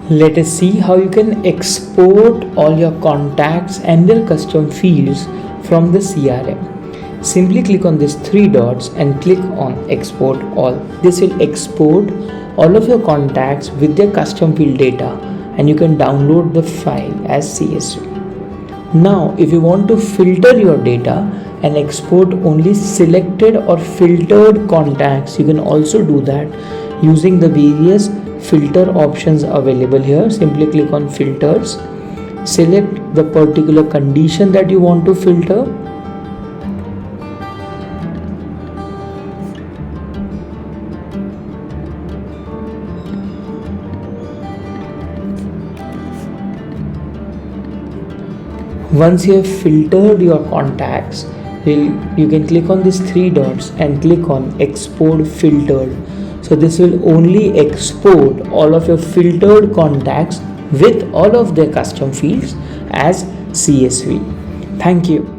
Let us see how you can export all your contacts and their custom fields from the CRM. Simply click on these three dots and click on export all. This will export all of your contacts with their custom field data, and you can download the file as CSV. Now if you want to filter your data and export only selected or filtered contacts, you can also do that using the various filter options available here. Simply click on filters, select the particular condition that you want to filter. Once you have filtered your contacts, you can click on these three dots and click on export filtered. So this will only export all of your filtered contacts with all of their custom fields as CSV. Thank you.